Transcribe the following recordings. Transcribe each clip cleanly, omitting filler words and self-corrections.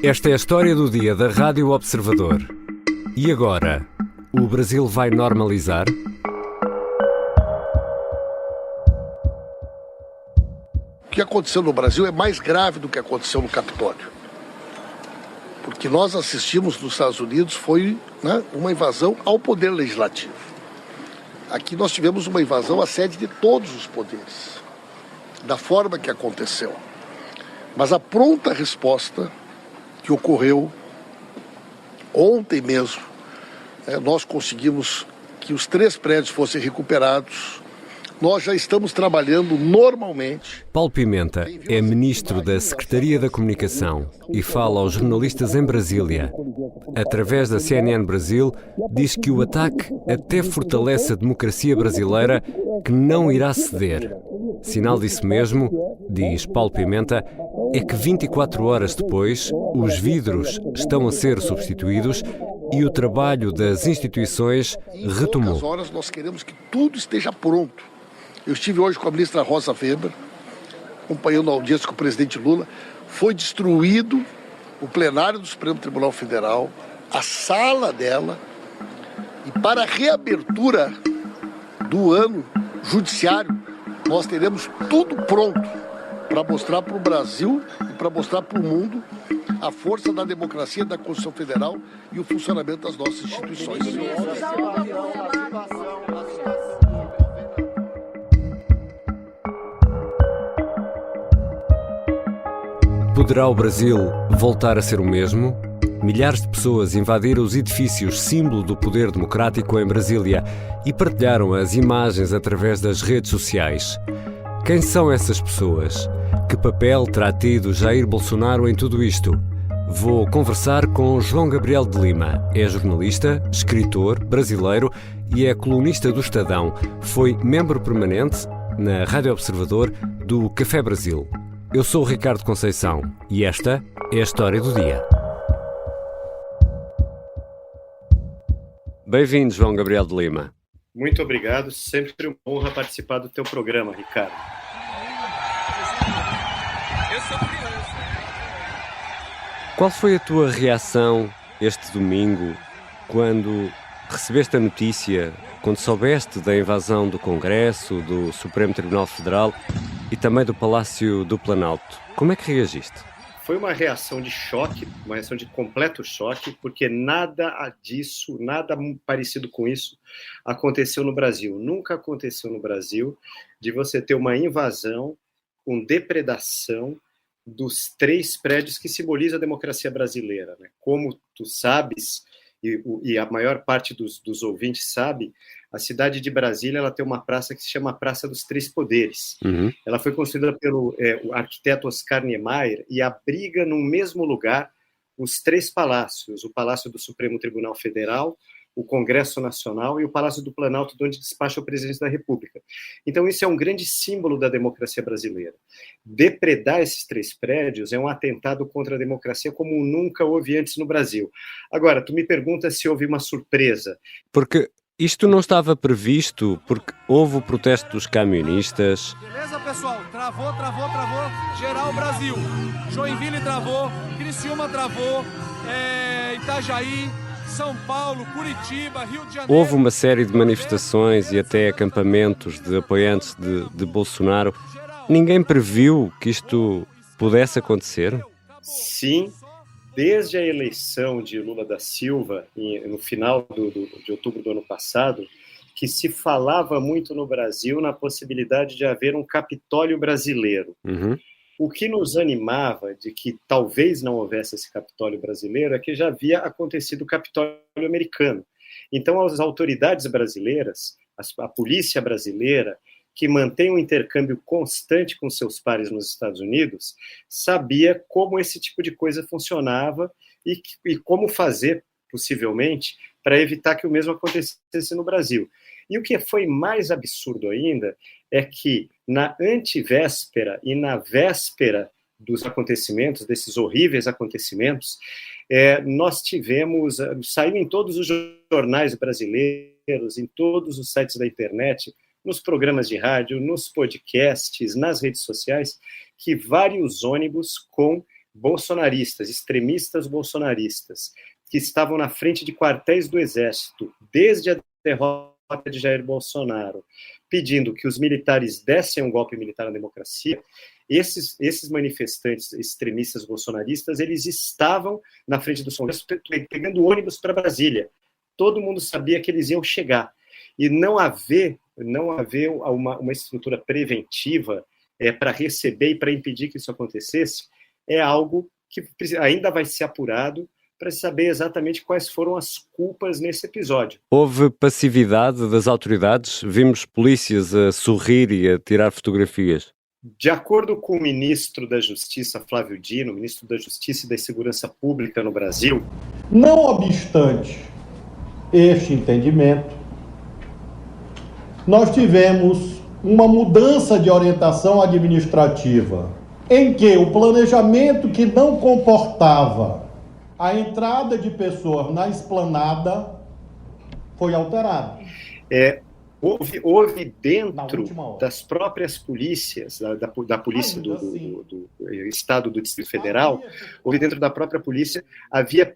Esta é a história do dia da Rádio Observador. E agora, o Brasil vai normalizar? O que aconteceu no Brasil é mais grave do que aconteceu no Capitólio. Porque nós assistimos nos Estados Unidos foi uma invasão ao poder legislativo. Aqui nós tivemos uma invasão à sede de todos os poderes, da forma que aconteceu. Mas a pronta resposta que ocorreu ontem mesmo, nós conseguimos que os 3 prédios fossem recuperados. Nós já estamos trabalhando normalmente. Paulo Pimenta é ministro da Secretaria da Comunicação e fala aos jornalistas em Brasília. Através da CNN Brasil, diz que o ataque até fortalece a democracia brasileira, que não irá ceder. Sinal disso mesmo, diz Paulo Pimenta, é que 24 horas depois, os vidros estão a ser substituídos e o trabalho das instituições retomou. Em poucas horas nós queremos que tudo esteja pronto. Eu estive hoje com a ministra Rosa Weber, acompanhando a audiência com o presidente Lula. Foi destruído o plenário do Supremo Tribunal Federal, a sala dela, e para a reabertura do ano judiciário, nós teremos tudo pronto para mostrar para o Brasil e para mostrar para o mundo a força da democracia, da Constituição Federal e o funcionamento das nossas instituições. Poderá o Brasil voltar a ser o mesmo? Milhares de pessoas invadiram os edifícios símbolo do poder democrático em Brasília e partilharam as imagens através das redes sociais. Quem são essas pessoas? Que papel terá tido Jair Bolsonaro em tudo isto? Vou conversar com João Gabriel de Lima. É jornalista, escritor, brasileiro e é colunista do Estadão. Foi membro permanente na Rádio Observador do Café Brasil. Eu sou o Ricardo Conceição e esta é a história do dia. Bem-vindo, João Gabriel de Lima. Muito obrigado, sempre uma honra participar do teu programa, Ricardo. Qual foi a tua reação este domingo quando recebeste a notícia, quando soubeste da invasão do Congresso, do Supremo Tribunal Federal e também do Palácio do Planalto? Como é que reagiste? Foi uma reação de choque, uma reação de completo choque, porque nada disso, nada parecido com isso aconteceu no Brasil. Nunca aconteceu no Brasil de você ter uma invasão com depredação dos 3 prédios que simbolizam a democracia brasileira, né? Como tu sabes, e a maior parte dos ouvintes sabe, a cidade de Brasília ela tem uma praça que se chama Praça dos Três Poderes. Uhum. Ela foi construída pelo o arquiteto Oscar Niemeyer e abriga no mesmo lugar os 3 palácios, o Palácio do Supremo Tribunal Federal, o Congresso Nacional e o Palácio do Planalto, onde despacha o presidente da República. Então, isso é um grande símbolo da democracia brasileira. Depredar esses 3 prédios é um atentado contra a democracia como nunca houve antes no Brasil. Agora, tu me pergunta se houve uma surpresa. Porque isto não estava previsto, porque houve o protesto dos camionistas. Beleza, pessoal? Travou. Geral Brasil. Joinville travou, Criciúma travou, Itajaí, São Paulo, Curitiba, Rio de Janeiro... Houve uma série de manifestações e até acampamentos de apoiantes de Bolsonaro. Ninguém previu que isto pudesse acontecer? Sim, desde a eleição de Lula da Silva, no final de outubro do ano passado, que se falava muito no Brasil na possibilidade de haver um Capitólio brasileiro. Uhum. O que nos animava de que talvez não houvesse esse Capitólio brasileiro é que já havia acontecido o Capitólio americano. Então, as autoridades brasileiras, a polícia brasileira, que mantém um intercâmbio constante com seus pares nos Estados Unidos, sabia como esse tipo de coisa funcionava e como fazer, possivelmente, para evitar que o mesmo acontecesse no Brasil. E o que foi mais absurdo ainda é que na antivéspera e na véspera dos acontecimentos, desses horríveis acontecimentos, nós tivemos, saiu em todos os jornais brasileiros, em todos os sites da internet, nos programas de rádio, nos podcasts, nas redes sociais, que vários ônibus com bolsonaristas, extremistas bolsonaristas, que estavam na frente de quartéis do Exército, desde a derrota de Jair Bolsonaro, pedindo que os militares dessem um golpe militar na democracia, esses manifestantes extremistas bolsonaristas, eles estavam na frente do Congresso pegando ônibus para Brasília. Todo mundo sabia que eles iam chegar. E não haver uma estrutura preventiva para receber e para impedir que isso acontecesse, é algo que ainda vai ser apurado para saber exatamente quais foram as culpas nesse episódio. Houve passividade das autoridades? Vimos polícias a sorrir e a tirar fotografias. De acordo com o ministro da Justiça, Flávio Dino, ministro da Justiça e da Segurança Pública no Brasil... Não obstante este entendimento, nós tivemos uma mudança de orientação administrativa, em que o planejamento que não comportava a entrada de pessoas na esplanada foi alterado. Houve dentro das próprias polícias, da polícia do Estado do Distrito Federal, houve dentro da própria polícia, havia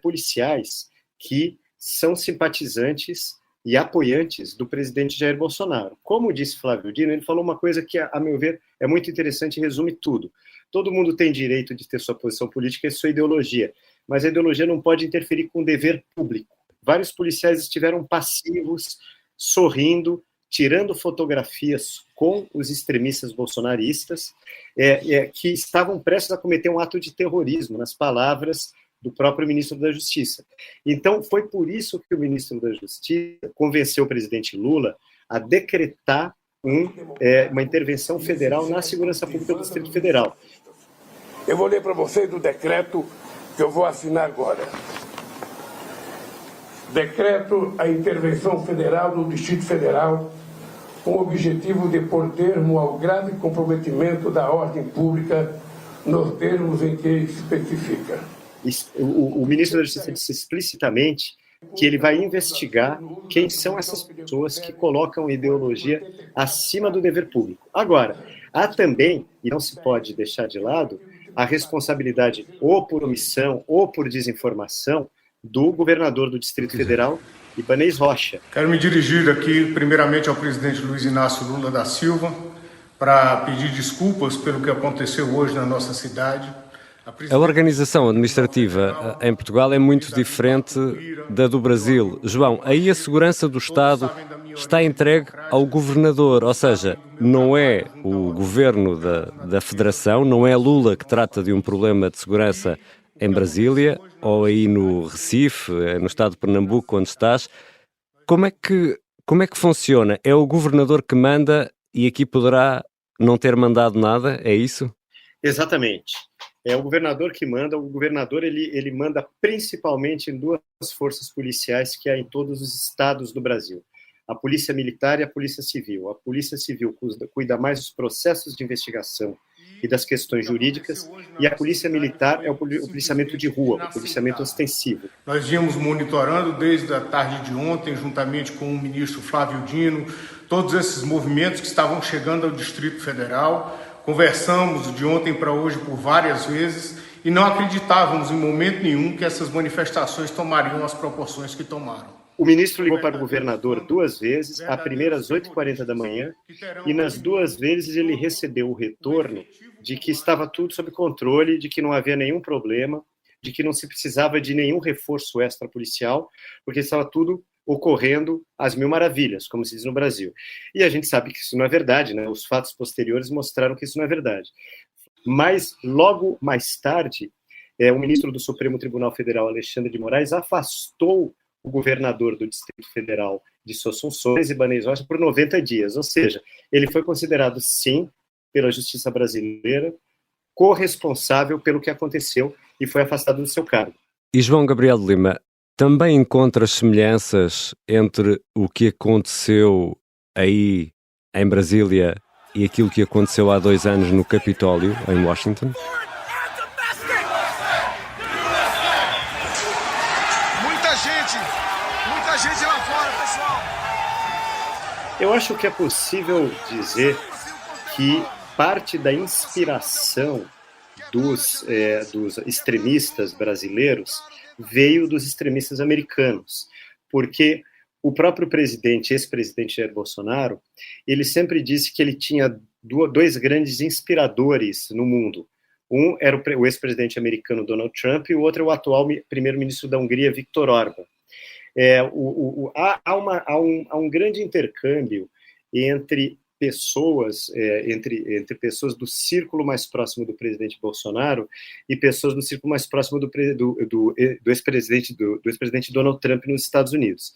policiais que são simpatizantes e apoiantes do presidente Jair Bolsonaro. Como disse Flávio Dino, ele falou uma coisa que, a meu ver, é muito interessante e resume tudo. Todo mundo tem direito de ter sua posição política e sua ideologia, mas a ideologia não pode interferir com o dever público. Vários policiais estiveram passivos, sorrindo, tirando fotografias com os extremistas bolsonaristas, que estavam prestes a cometer um ato de terrorismo, nas palavras do próprio ministro da Justiça. Então, foi por isso que o ministro da Justiça convenceu o presidente Lula a decretar uma intervenção federal na segurança pública do Distrito Federal. Eu vou ler para vocês o decreto que eu vou assinar agora. Decreto a intervenção federal no Distrito Federal com o objetivo de pôr termo ao grave comprometimento da ordem pública nos termos em que especifica. O ministro da Justiça disse explicitamente que ele vai investigar quem são essas pessoas que colocam ideologia acima do dever público. Agora, há também, e não se pode deixar de lado, a responsabilidade ou por omissão ou por desinformação do governador do Distrito Federal, Ibanez Rocha. Quero me dirigir aqui, primeiramente, ao presidente Luiz Inácio Lula da Silva, para pedir desculpas pelo que aconteceu hoje na nossa cidade. A organização administrativa em Portugal é muito diferente da do Brasil. João, aí a segurança do Estado está entregue ao governador, ou seja, não é o governo da Federação, não é Lula que trata de um problema de segurança em Brasília ou aí no Recife, no estado de Pernambuco, onde estás. Como é que funciona? É o governador que manda e aqui poderá não ter mandado nada? É isso? Exatamente. É o governador que manda. O governador ele manda principalmente em duas forças policiais que há em todos os estados do Brasil: a Polícia Militar e a Polícia Civil. A Polícia Civil cuida mais dos processos de investigação e das questões jurídicas, e a Polícia Militar é o policiamento de rua, o policiamento ostensivo. Nós viemos monitorando desde a tarde de ontem, juntamente com o ministro Flávio Dino, todos esses movimentos que estavam chegando ao Distrito Federal. Conversamos de ontem para hoje por várias vezes e não acreditávamos em momento nenhum que essas manifestações tomariam as proporções que tomaram. O ministro ligou para o governador duas vezes, a primeira às 8h40 da manhã, e nas duas vezes ele recebeu o retorno de que estava tudo sob controle, de que não havia nenhum problema, de que não se precisava de nenhum reforço extrapolicial, porque estava tudo ocorrendo às mil maravilhas, como se diz no Brasil. E a gente sabe que isso não é verdade, né? Os fatos posteriores mostraram que isso não é verdade. Mas, logo mais tarde, o ministro do Supremo Tribunal Federal, Alexandre de Moraes, afastou o governador do Distrito Federal de suas funções, Ibanez Rocha, por 90 dias. Ou seja, ele foi considerado, sim, pela justiça brasileira, corresponsável pelo que aconteceu e foi afastado do seu cargo. E João Gabriel de Lima, também encontra semelhanças entre o que aconteceu aí em Brasília e aquilo que aconteceu há 2 anos no Capitólio, em Washington? Muita gente lá fora, pessoal. Eu acho que é possível dizer que parte da inspiração dos extremistas brasileiros veio dos extremistas americanos, porque o próprio ex-presidente Jair Bolsonaro, ele sempre disse que ele tinha dois grandes inspiradores no mundo. Um era o ex-presidente americano Donald Trump e o outro é o atual primeiro-ministro da Hungria, Viktor Orbán. Há um grande intercâmbio entre pessoas, entre pessoas do círculo mais próximo do presidente Bolsonaro e pessoas do círculo mais próximo do ex-presidente Donald Trump nos Estados Unidos.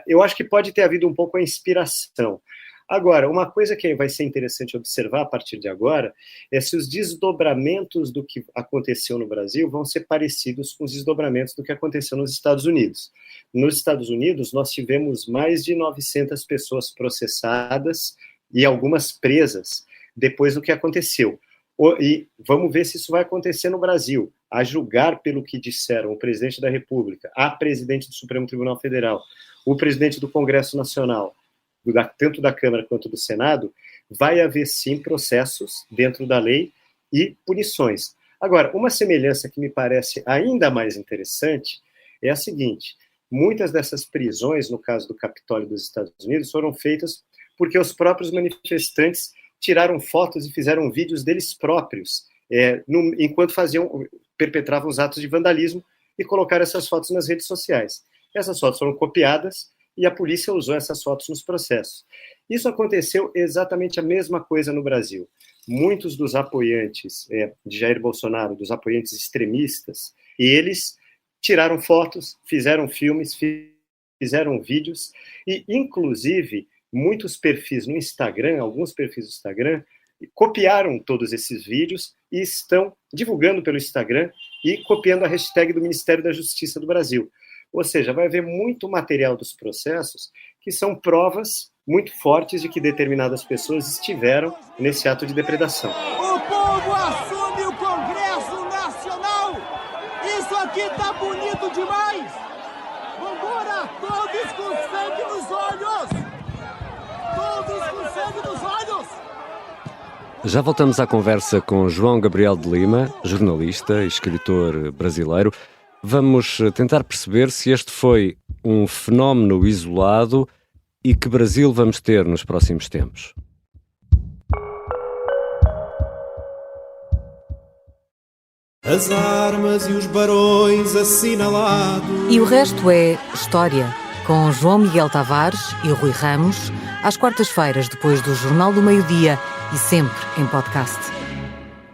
Eu acho que pode ter havido um pouco a inspiração. Agora, uma coisa que vai ser interessante observar a partir de agora é se os desdobramentos do que aconteceu no Brasil vão ser parecidos com os desdobramentos do que aconteceu nos Estados Unidos. Nos Estados Unidos, nós tivemos mais de 900 pessoas processadas e algumas presas depois do que aconteceu. E vamos ver se isso vai acontecer no Brasil. A julgar pelo que disseram o presidente da República, a presidente do Supremo Tribunal Federal, o presidente do Congresso Nacional, tanto da Câmara quanto do Senado, vai haver sim processos dentro da lei e punições. Agora, uma semelhança que me parece ainda mais interessante é a seguinte: muitas dessas prisões, no caso do Capitólio dos Estados Unidos, foram feitas porque os próprios manifestantes tiraram fotos e fizeram vídeos deles próprios, enquanto perpetravam os atos de vandalismo e colocaram essas fotos nas redes sociais. Essas fotos foram copiadas e a polícia usou essas fotos nos processos. Isso aconteceu exatamente a mesma coisa no Brasil. Muitos dos apoiantes de Jair Bolsonaro, dos apoiantes extremistas, eles tiraram fotos, fizeram filmes, fizeram vídeos e, inclusive, muitos perfis no Instagram, alguns perfis do Instagram, copiaram todos esses vídeos e estão divulgando pelo Instagram e copiando a hashtag do Ministério da Justiça do Brasil. Ou seja, vai haver muito material dos processos que são provas muito fortes de que determinadas pessoas estiveram nesse ato de depredação. O povo assume o Congresso Nacional! Isso aqui tá bonito demais! Vambora, todos com sangue nos olhos! Todos com sangue nos olhos! Já voltamos à conversa com João Gabriel de Lima, jornalista e escritor brasileiro. Vamos tentar perceber se este foi um fenómeno isolado e que Brasil vamos ter nos próximos tempos. As armas e os barões assinalados. E o resto é história, com João Miguel Tavares e Rui Ramos, às quartas-feiras, depois do Jornal do Meio-Dia e sempre em podcast.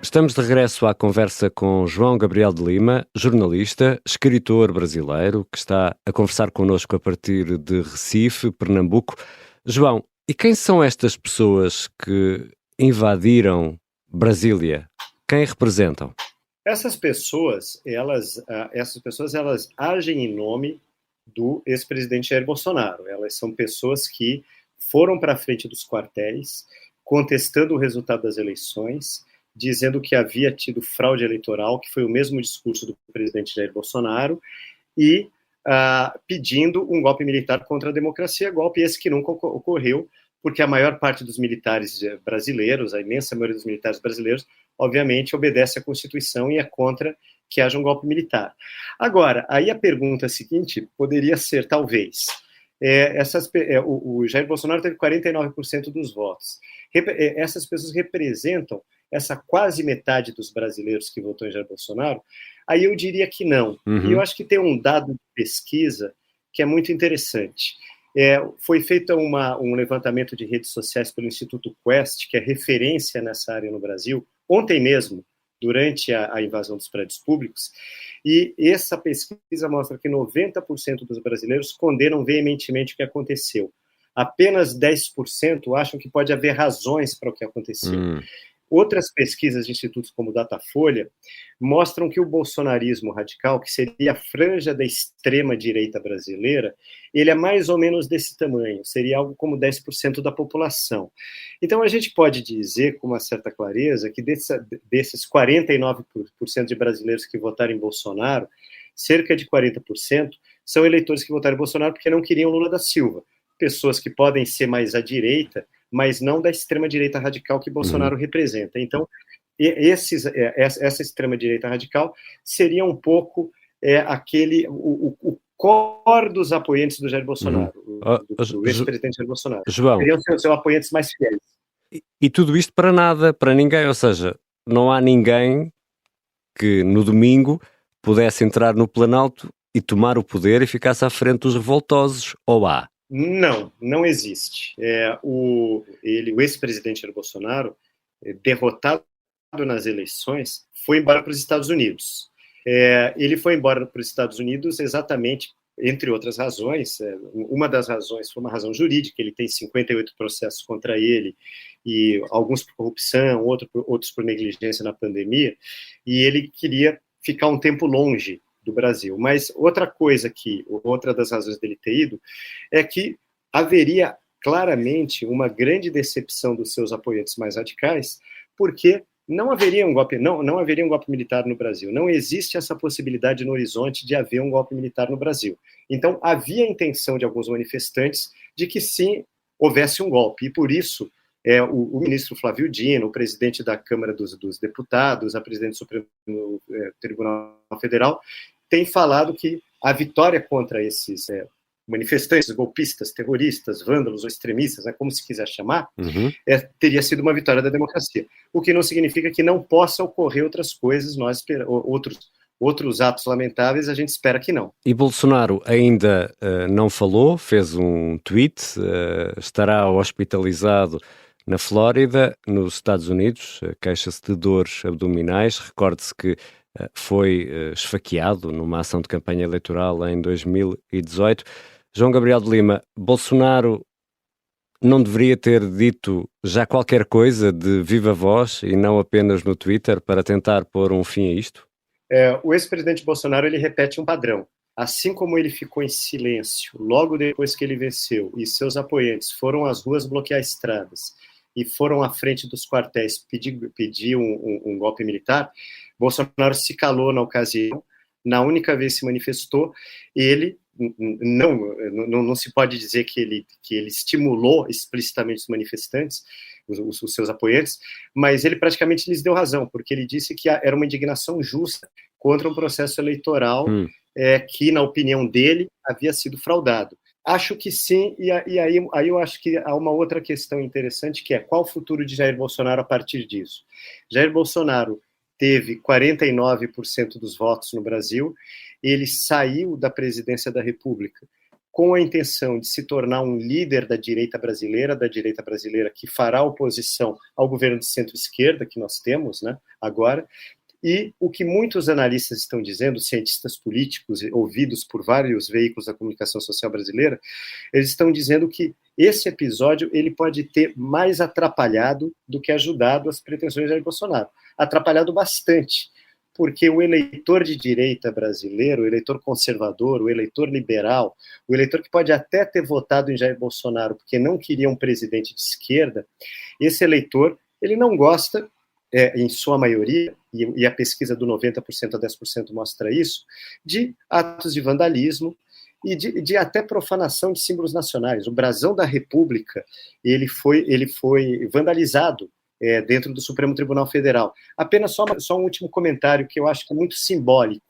Estamos de regresso à conversa com João Gabriel de Lima, jornalista, escritor brasileiro, que está a conversar connosco a partir de Recife, Pernambuco. João, e quem são estas pessoas que invadiram Brasília? Quem representam? Essas pessoas, elas agem em nome do ex-presidente Jair Bolsonaro. Elas são pessoas que foram para a frente dos quartéis, contestando o resultado das eleições, dizendo que havia tido fraude eleitoral, que foi o mesmo discurso do presidente Jair Bolsonaro, e pedindo um golpe militar contra a democracia, golpe esse que nunca ocorreu, porque a maior parte dos militares brasileiros, a imensa maioria dos militares brasileiros, obviamente obedece à Constituição e é contra que haja um golpe militar. Agora, aí a pergunta seguinte poderia ser, talvez, o Jair Bolsonaro teve 49% dos votos. Essas pessoas representam essa quase metade dos brasileiros que votou em Jair Bolsonaro? Aí eu diria que não. E eu acho que tem um dado de pesquisa que é muito interessante. Foi feito um levantamento de redes sociais pelo Instituto Quest, que é referência nessa área no Brasil, ontem mesmo, durante a invasão dos prédios públicos, e essa pesquisa mostra que 90% dos brasileiros condenam veementemente o que aconteceu. Apenas 10% acham que pode haver razões para o que aconteceu. Outras pesquisas de institutos como o Datafolha mostram que o bolsonarismo radical, que seria a franja da extrema-direita brasileira, ele é mais ou menos desse tamanho, seria algo como 10% da população. Então a gente pode dizer com uma certa clareza que desses 49% de brasileiros que votaram em Bolsonaro, cerca de 40% são eleitores que votaram em Bolsonaro porque não queriam Lula da Silva. Pessoas que podem ser mais à direita, mas não da extrema-direita radical que Bolsonaro representa. Então, essa extrema-direita radical seria um pouco o core dos apoiantes do Jair Bolsonaro, do ex-presidente Jair Bolsonaro. João, seriam seus apoiantes mais fiéis. E tudo isto para nada, para ninguém, ou seja, não há ninguém que no domingo pudesse entrar no Planalto e tomar o poder e ficasse à frente dos revoltosos, ou há? Não existe. O ex-presidente Jair Bolsonaro, derrotado nas eleições, foi embora para os Estados Unidos. Ele foi embora para os Estados Unidos exatamente, entre outras razões, uma das razões foi uma razão jurídica, ele tem 58 processos contra ele, e alguns por corrupção, outros por negligência na pandemia, e ele queria ficar um tempo longe do Brasil. Mas outra das razões dele ter ido, é que haveria claramente uma grande decepção dos seus apoiantes mais radicais, porque não haveria um golpe militar no Brasil. Não existe essa possibilidade no horizonte de haver um golpe militar no Brasil. Então, havia a intenção de alguns manifestantes de que sim, houvesse um golpe. E por isso, o ministro Flávio Dino, o presidente da Câmara dos Deputados, a presidente do Supremo Tribunal Federal, tem falado que a vitória contra esses manifestantes, golpistas, terroristas, vândalos ou extremistas, como se quiser chamar, teria sido uma vitória da democracia. O que não significa que não possa ocorrer outras coisas, outros atos lamentáveis, a gente espera que não. E Bolsonaro ainda não falou, fez um tweet, estará hospitalizado na Flórida, nos Estados Unidos, queixa-se de dores abdominais, recorde-se que foi esfaqueado numa ação de campanha eleitoral em 2018. João Gabriel de Lima, Bolsonaro não deveria ter dito já qualquer coisa de viva voz e não apenas no Twitter para tentar pôr um fim a isto? O ex-presidente Bolsonaro, ele repete um padrão. Assim como ele ficou em silêncio logo depois que ele venceu e seus apoiantes foram às ruas bloquear estradas e foram à frente dos quartéis pedir um golpe militar, Bolsonaro se calou na ocasião, na única vez se manifestou, ele não se pode dizer que ele estimulou explicitamente os manifestantes, os seus apoiantes, mas ele praticamente lhes deu razão, porque ele disse que era uma indignação justa contra um processo eleitoral que, na opinião dele, havia sido fraudado. Acho que sim, e aí eu acho que há uma outra questão interessante, que é qual o futuro de Jair Bolsonaro a partir disso. Jair Bolsonaro teve 49% dos votos no Brasil, ele saiu da presidência da República com a intenção de se tornar um líder da direita brasileira que fará oposição ao governo de centro-esquerda que nós temos, né, agora. E o que muitos analistas estão dizendo, cientistas políticos ouvidos por vários veículos da comunicação social brasileira, eles estão dizendo que esse episódio ele pode ter mais atrapalhado do que ajudado as pretensões de Jair Bolsonaro. Atrapalhado bastante, porque o eleitor de direita brasileiro, o eleitor conservador, o eleitor liberal, o eleitor que pode até ter votado em Jair Bolsonaro porque não queria um presidente de esquerda, esse eleitor ele não gosta, em sua maioria, e a pesquisa do 90% a 10% mostra isso, de atos de vandalismo e de até profanação de símbolos nacionais. O brasão da República ele foi vandalizado dentro do Supremo Tribunal Federal. Apenas só um último comentário que eu acho que é muito simbólico.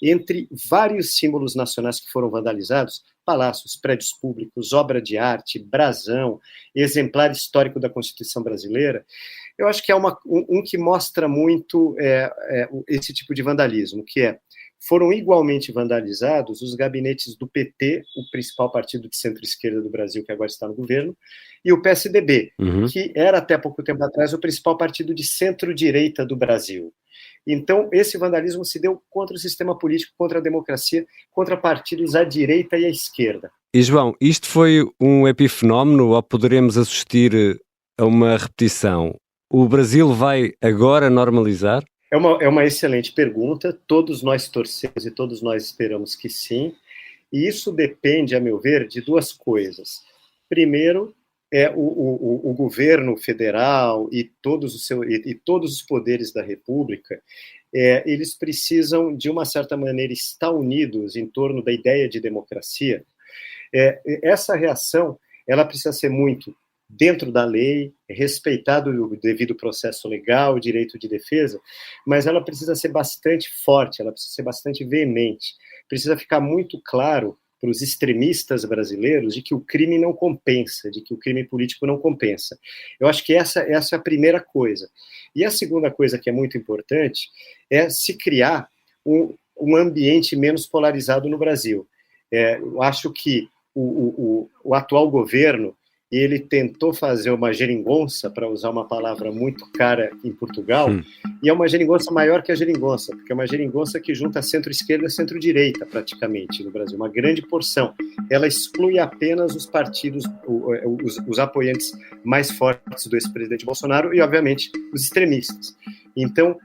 Entre vários símbolos nacionais que foram vandalizados, palácios, prédios públicos, obra de arte, brasão, exemplar histórico da Constituição brasileira, eu acho que é um que mostra muito esse tipo de vandalismo, que foram igualmente vandalizados os gabinetes do PT, o principal partido de centro-esquerda do Brasil, que agora está no governo, e o PSDB, que era até pouco tempo atrás o principal partido de centro-direita do Brasil. Então, esse vandalismo se deu contra o sistema político, contra a democracia, contra partidos à direita e à esquerda. E, João, isto foi um epifenómeno ou poderemos assistir a uma repetição? O Brasil vai agora normalizar? É uma excelente pergunta. Todos nós torcemos e todos nós esperamos que sim. E isso depende, a meu ver, de duas coisas. Primeiro, o governo federal e todos os poderes da República, eles precisam, de uma certa maneira, estar unidos em torno da ideia de democracia. Essa reação ela precisa ser muito dentro da lei, respeitado o devido processo legal, o direito de defesa, mas ela precisa ser bastante forte, ela precisa ser bastante veemente. Precisa ficar muito claro para os extremistas brasileiros de que o crime não compensa, de que o crime político não compensa. Eu acho que essa é a primeira coisa. E a segunda coisa que é muito importante é se criar um ambiente menos polarizado no Brasil. Eu acho que o atual governo, ele tentou fazer uma geringonça, para usar uma palavra muito cara em Portugal, e é uma geringonça maior que a geringonça, porque é uma geringonça que junta centro-esquerda e centro-direita, praticamente, no Brasil, uma grande porção. Ela exclui apenas os partidos, os apoiantes mais fortes do ex-presidente Bolsonaro e, obviamente, os extremistas. Então,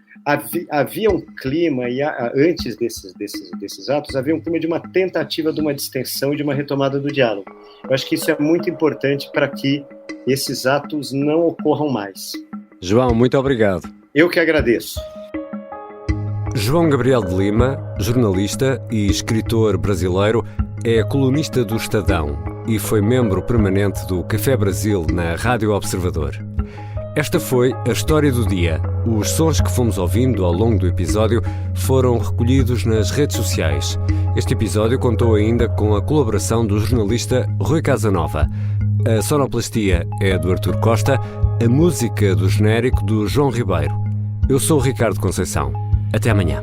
havia um clima, e antes desses atos, havia um clima de uma tentativa de uma distensão e de uma retomada do diálogo. Eu acho que isso é muito importante para que esses atos não ocorram mais. João, muito obrigado. Eu que agradeço. João Gabriel de Lima, jornalista e escritor brasileiro, é colunista do Estadão e foi membro permanente do Café Brasil na Rádio Observador. Esta foi a história do dia. Os sons que fomos ouvindo ao longo do episódio foram recolhidos nas redes sociais. Este episódio contou ainda com a colaboração do jornalista Rui Casanova. A sonoplastia é do Artur Costa, a música do genérico do João Ribeiro. Eu sou o Ricardo Conceição. Até amanhã.